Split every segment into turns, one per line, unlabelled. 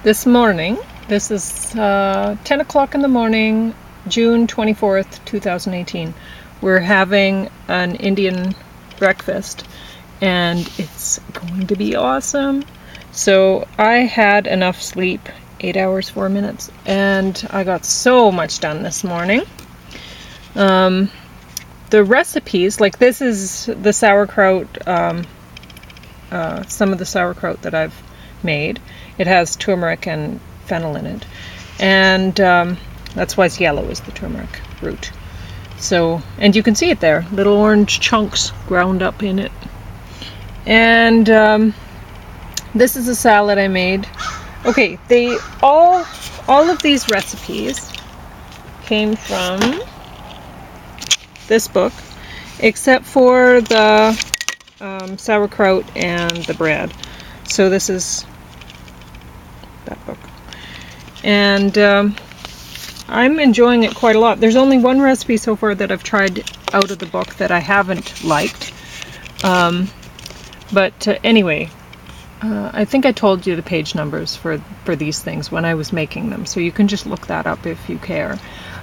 this morning. This is 10 o'clock in the morning, June 24th, 2018. We're having an Indian breakfast and it's going to be awesome. So I had enough sleep, 8 hours, 4 minutes, and I got so much done this morning. The recipes, like this is the sauerkraut, some of the sauerkraut that I've made. It has turmeric and fennel in it, and that's why it's yellow, is the turmeric root. So, and you can see it there, little orange chunks ground up in it. And this is a salad I made. Okay, all of these recipes came from this book, except for the sauerkraut and the bread. So this is that book, and I'm enjoying it quite a lot. There's only one recipe so far that I've tried out of the book that I haven't liked, but anyway, I think I told you the page numbers for these things when I was making them, so you can just look that up if you care.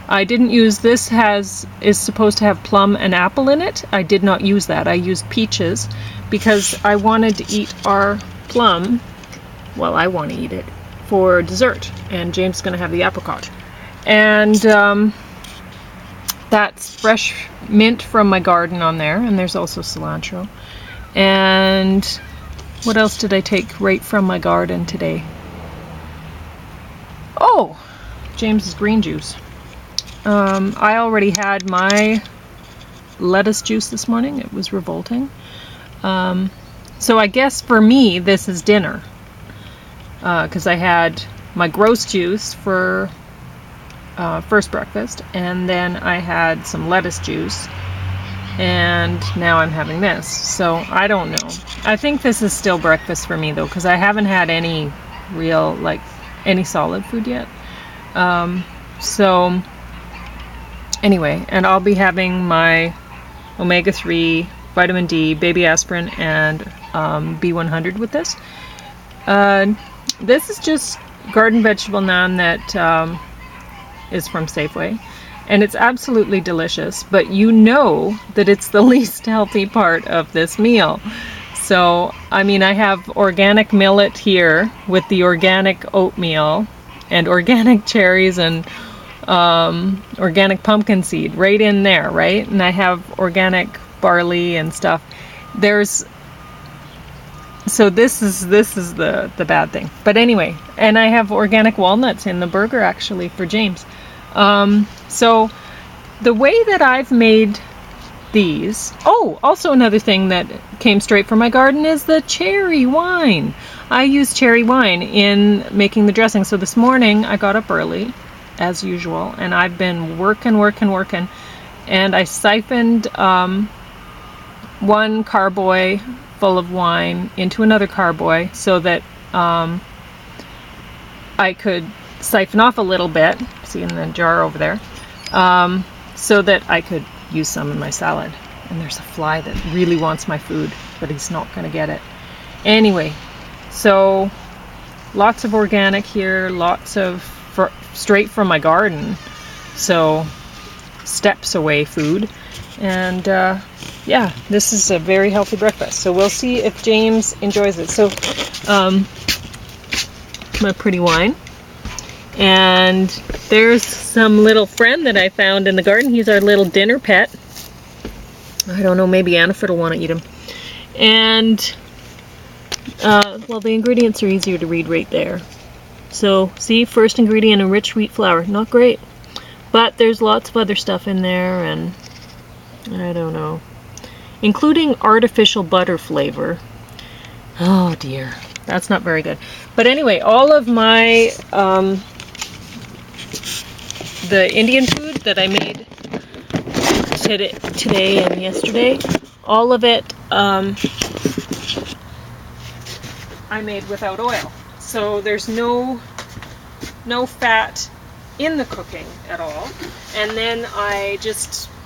I didn't use, this is supposed to have plum and apple in it. I did not use that. I used peaches because I wanted to eat our plum, well, I want to eat it for dessert, and James is going to have the apricot. And that's fresh mint from my garden on there, and there's also cilantro. And what else did I take right from my garden today? Oh, James's green juice. I already had my lettuce juice this morning. It was revolting. So I guess for me, this is dinner. Because I had my gross juice for first breakfast, and then I had some lettuce juice, and now I'm having this. So I don't know. I think this is still breakfast for me though, because I haven't had any real, like, any solid food yet. So anyway, and I'll be having my omega-3, vitamin D, baby aspirin, and B100 with this. This is just garden vegetable naan that is from Safeway, and it's absolutely delicious, but you know that it's the least healthy part of this meal. So, I mean, I have organic millet here with the organic oatmeal and organic cherries and organic pumpkin seed right in there, right? And I have organic barley and stuff. So this is the bad thing. But anyway, and I have organic walnuts in the burger actually for James. So the way that I've made these, oh, also another thing that came straight from my garden is the cherry wine. I use cherry wine in making the dressing. So this morning I got up early, as usual, and I've been working, and I siphoned one carboy full of wine into another carboy so that I could siphon off a little bit, see in the jar over there, so that I could use some in my salad. And there's a fly that really wants my food, but he's not going to get it. Anyway, so lots of organic here, lots of straight from my garden, so steps away food. And yeah, this is a very healthy breakfast. So we'll see if James enjoys it. So my pretty wine. And there's some little friend that I found in the garden. He's our little dinner pet. I don't know, maybe Annaford will want to eat him. And well, the ingredients are easier to read right there. So see, first ingredient, enriched wheat flour. Not great, but there's lots of other stuff in there, and I don't know, including artificial butter flavor. Oh dear, that's not very good. But anyway, all of my the Indian food that I made today and yesterday, all of it I made without oil. So there's no fat in the cooking at all. And then I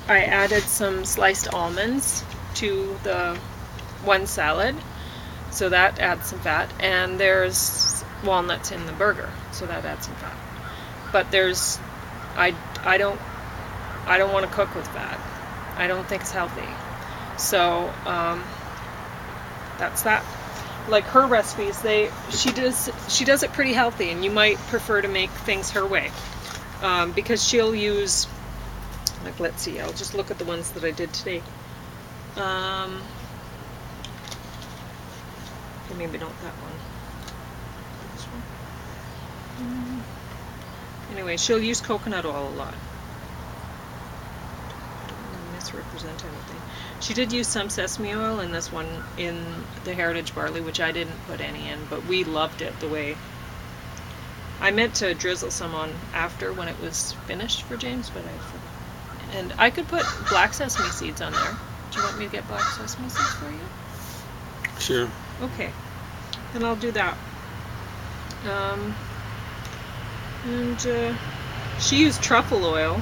added some sliced almonds to the one salad, so that adds some fat. And there's walnuts in the burger, so that adds some fat. But there's, I don't want to cook with fat. I don't think it's healthy. So that's that. Like her recipes, she does it pretty healthy, and you might prefer to make things her way, because she'll use, like, let's see, I'll just look at the ones that I did today. Okay, maybe not that one. This one. Anyway, she'll use coconut oil a lot. I don't want to misrepresent anything. She did use some sesame oil in this one, in the heritage barley, which I didn't put any in, but we loved it the way. I meant to drizzle some on after when it was finished for James, but I forgot. And I could put black sesame seeds on there. Do you want me to get black sesame seeds for you?
Sure.
Okay, then I'll do that. And she used truffle oil,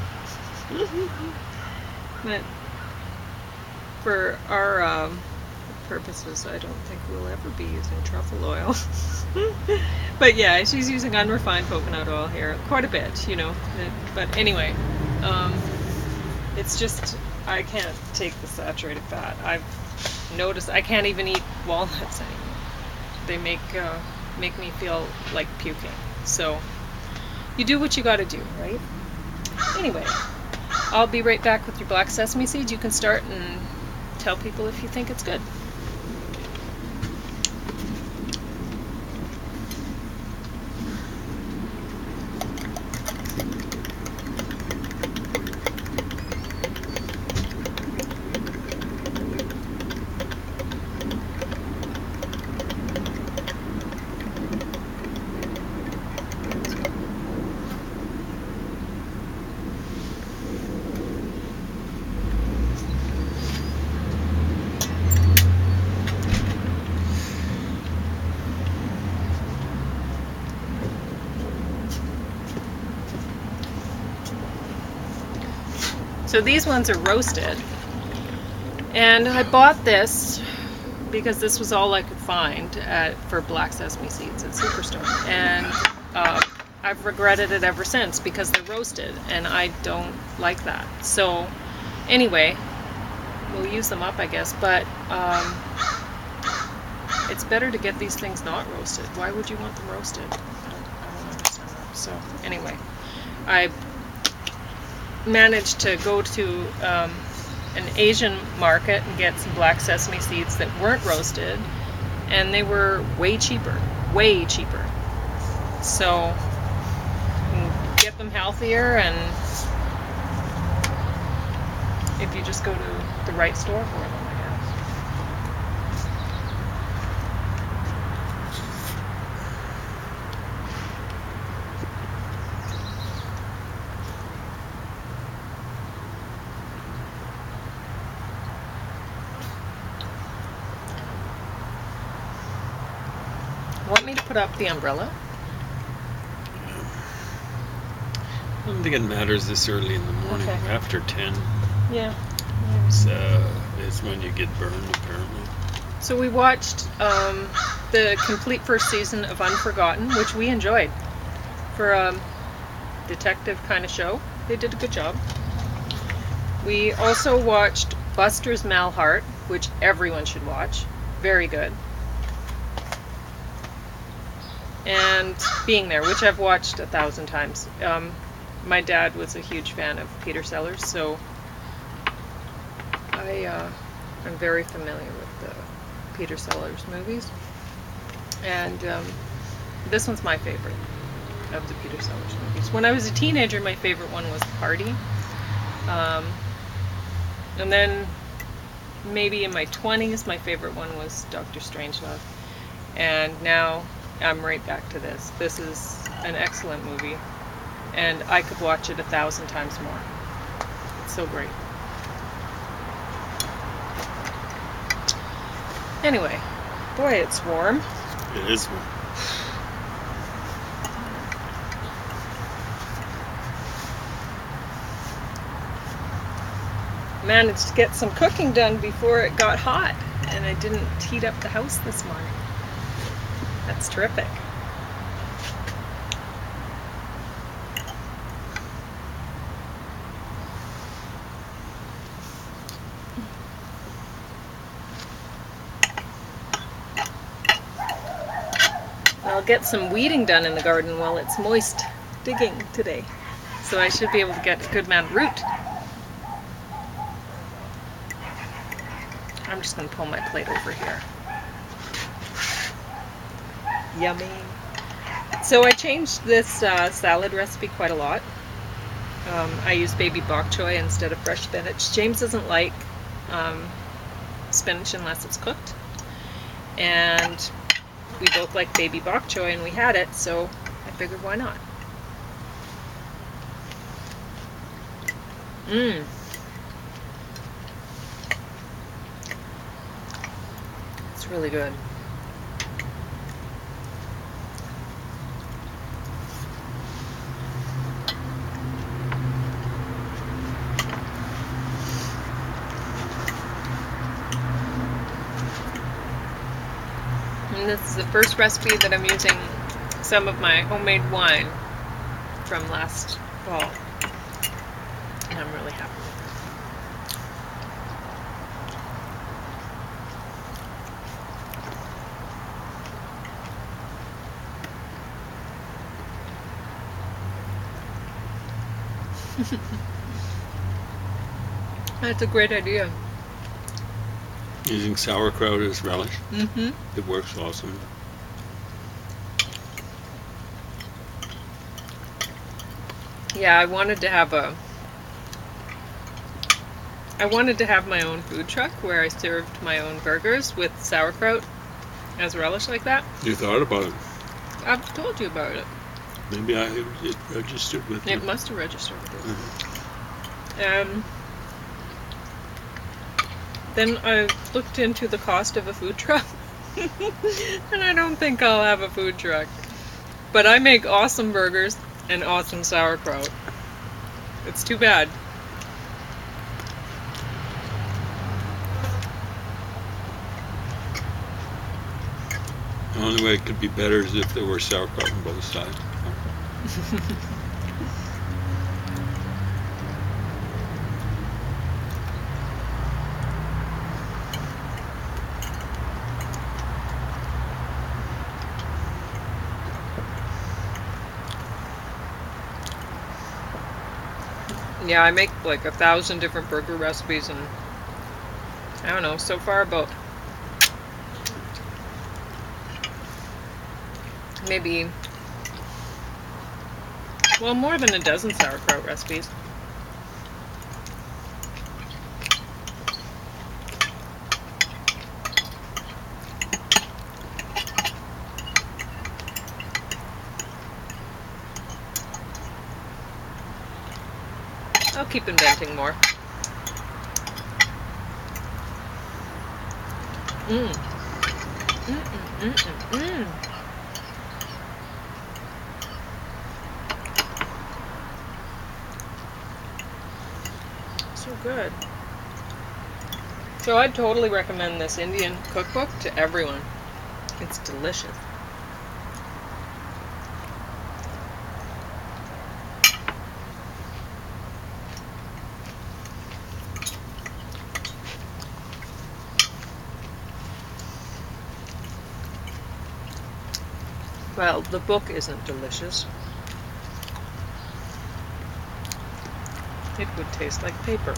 but for our purposes, I don't think we'll ever be using truffle oil. But yeah, she's using unrefined coconut oil here, quite a bit, you know. But anyway, it's just, I can't take the saturated fat. I've noticed I can't even eat walnuts anymore. They make me feel like puking. So you do what you got to do, right? Anyway, I'll be right back with your black sesame seeds. You can start and tell people if you think it's good. So these ones are roasted, and I bought this because this was all I could find for black sesame seeds at Superstore, and I've regretted it ever since because they're roasted, and I don't like that. So anyway, we'll use them up, I guess, but it's better to get these things not roasted. Why would you want them roasted? I don't understand that. So anyway, I managed to go to an Asian market and get some black sesame seeds that weren't roasted, and they were way cheaper. So you can get them healthier, and if you just go to the right store for them, I guess. Want me to put up the umbrella?
I don't think it matters this early in the morning.
Okay.
After 10
Yeah.
is when you get burned, apparently.
So we watched the complete first season of Unforgotten, which we enjoyed. For a detective kind of show, they did a good job. We also watched Buster's Malhart, which everyone should watch. Very good. And Being There, which I've watched 1,000 times. My dad was a huge fan of Peter Sellers, so I'm very familiar with the Peter Sellers movies. And this one's my favorite of the Peter Sellers movies. When I was a teenager, my favorite one was The Party. And then maybe in my 20s, my favorite one was Dr. Strangelove. And now I'm right back to this. This is an excellent movie, and I could watch it 1,000 times more. It's so great. Anyway, boy, it's warm.
It is warm.
Managed to get some cooking done before it got hot, and I didn't heat up the house this morning. That's terrific. get some weeding done in the garden while it's moist digging today. So I should be able to get a good amount of root. I'm just going to pull my plate over here. Yummy. So I changed this salad recipe quite a lot. I use baby bok choy instead of fresh spinach. James doesn't like spinach unless it's cooked. And we both like baby bok choy, and we had it, so I figured why not. It's really good. And this is the first recipe that I'm using some of my homemade wine from last fall. And I'm really happy with it. That's a great idea.
Using sauerkraut as relish.
Mm-hmm.
It works awesome.
Yeah, I wanted to have my own food truck where I served my own burgers with sauerkraut as relish like that.
You thought about it.
I've told you about it.
Maybe it registered with you.
It must have registered with you.
Mm-hmm.
Then I looked into the cost of a food truck, and I don't think I'll have a food truck. But I make awesome burgers and awesome sauerkraut. It's too bad.
The only way it could be better is if there were sauerkraut on both sides.
Yeah, I make like 1,000 different burger recipes, and I don't know, so far about maybe, well, more than a dozen sauerkraut recipes. I'll keep inventing more. So good. So I'd totally recommend this Indian cookbook to everyone. It's delicious. Well, the book isn't delicious. It would taste like paper.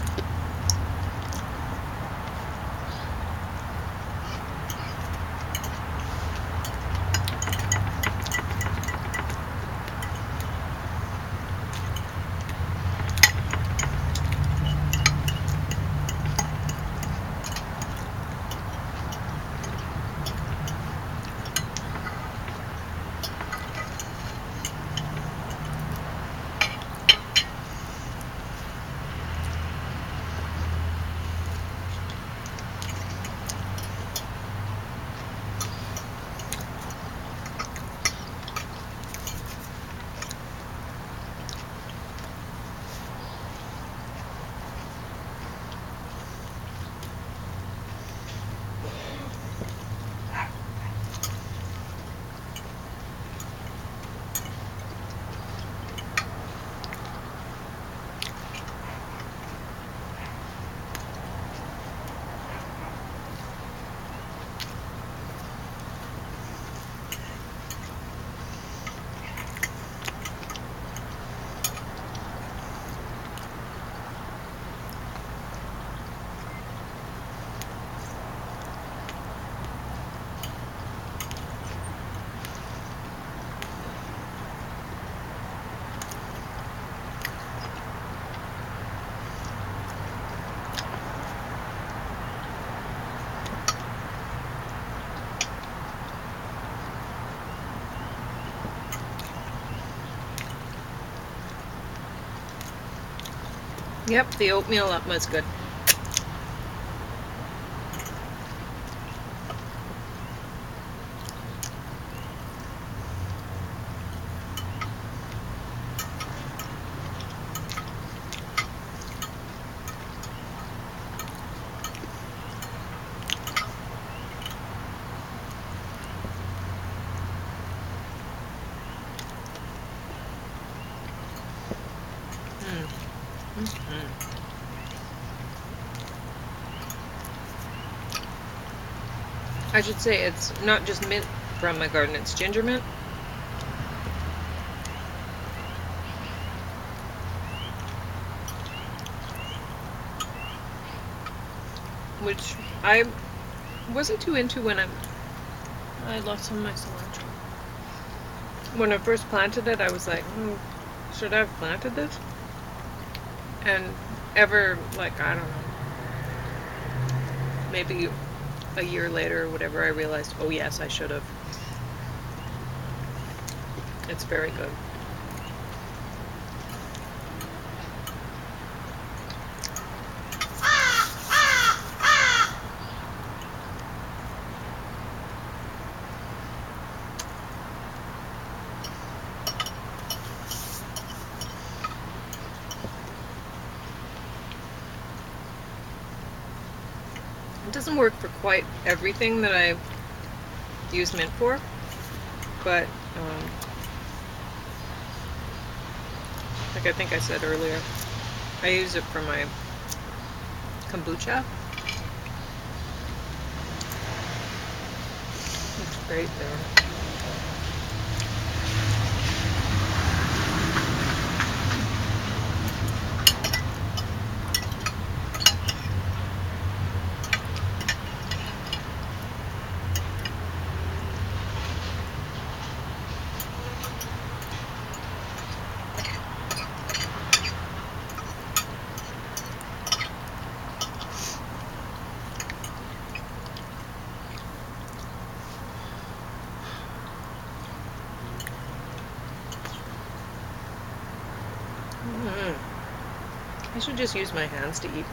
Yep, the oatmeal up was good. I should say it's not just mint from my garden, it's ginger mint. Which I wasn't too into when I lost some of my cilantro. When I first planted it, I was like, should I have planted this? And ever, like, I don't know, maybe a year later or whatever, I realized, oh yes, I should have. It's very good. It doesn't work for quite everything that I use mint for, but like I think I said earlier, I use it for my kombucha. It's great there. I should just use my hands to eat.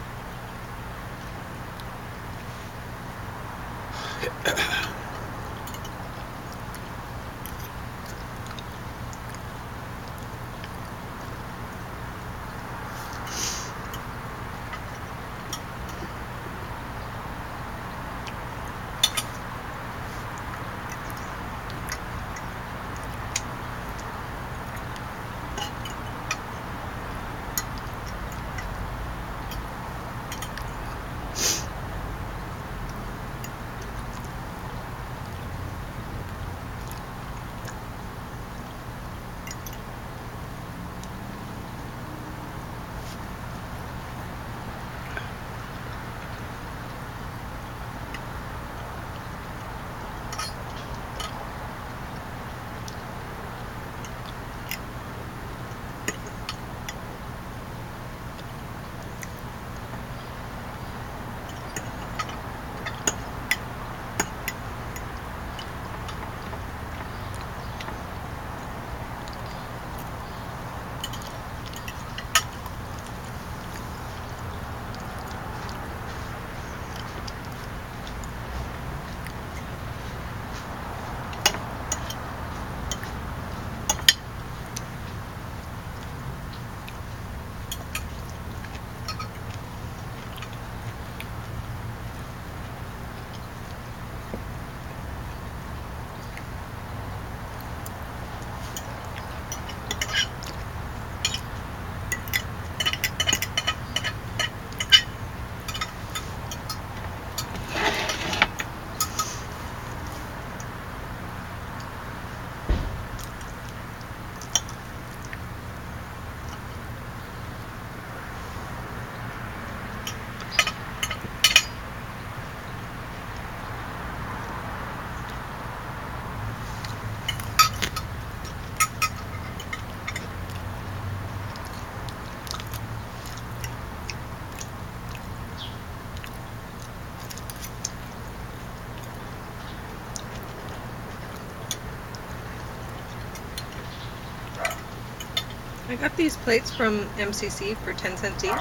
I got these plates from MCC for 10 cents each.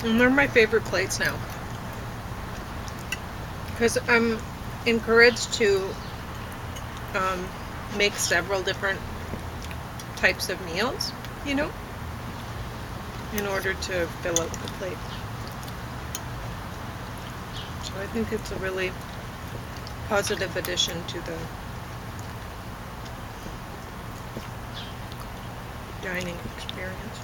And they're my favorite plates now. Because I'm encouraged to make several different types of meals, you know, in order to fill out the plate. So I think it's a really positive addition to the dining experience.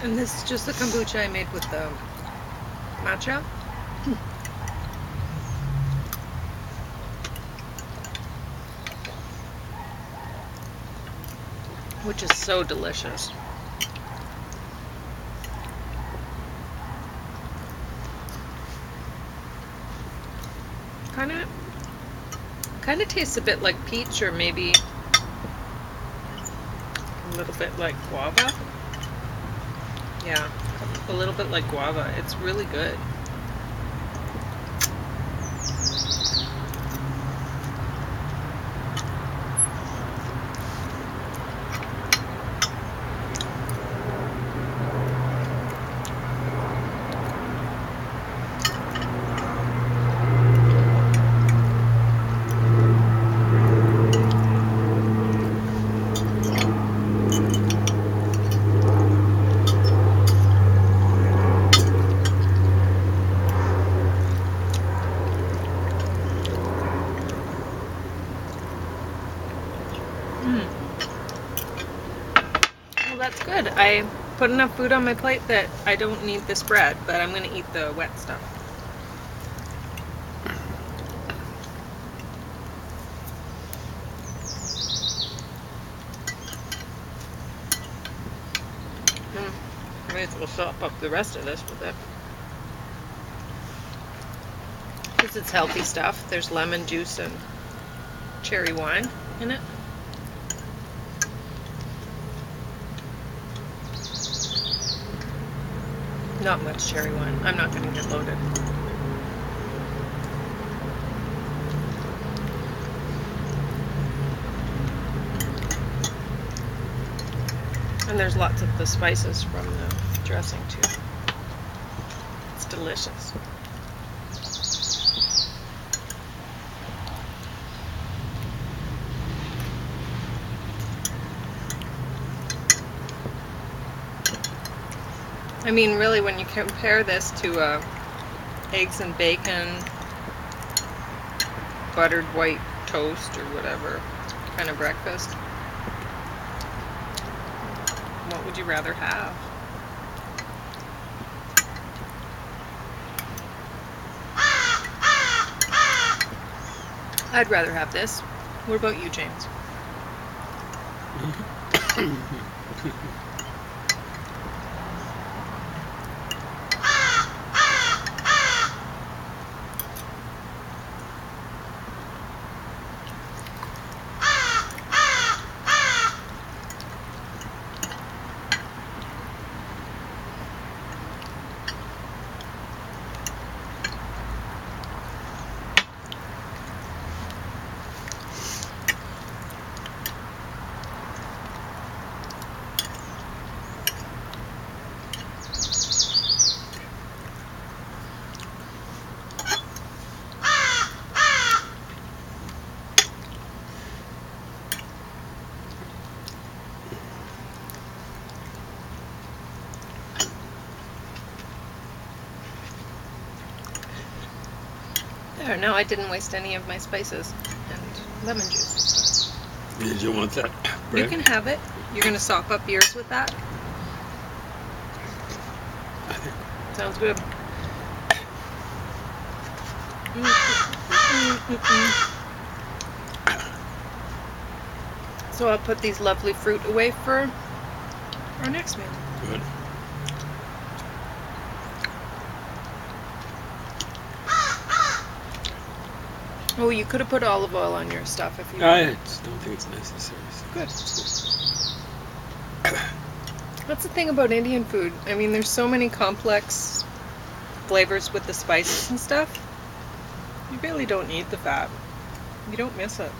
And this is just the kombucha I made with the matcha. Which is so delicious. Kind of tastes a bit like peach, or maybe a little bit like guava. Yeah, a little bit like guava. It's really good. Well, that's good. I put enough food on my plate that I don't need this bread, but I'm going to eat the wet stuff. May as well sop up the rest of this with it. Because it's healthy stuff. There's lemon juice and cherry wine in it. Not much cherry wine. I'm not going to get loaded. And there's lots of the spices from the dressing too. It's delicious. I mean, really, when you compare this to eggs and bacon, buttered white toast, or whatever kind of breakfast, what would you rather have? I'd rather have this. What about you, James? There, now I didn't waste any of my spices and lemon juice.
Did you want that bread?
You can have it. You're going to sop up yours with that? Sounds good. So I'll put these lovely fruit away for our next meal.
Good.
Oh, you could have put olive oil on your stuff if you
I
wanted.
just don't think it's necessary.
Good. That's the thing about Indian food. I mean, there's so many complex flavors with the spices and stuff. You really don't need the fat. You don't miss it.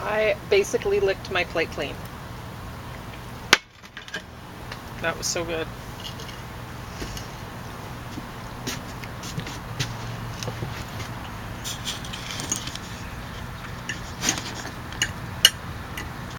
I basically licked my plate clean. That was so good.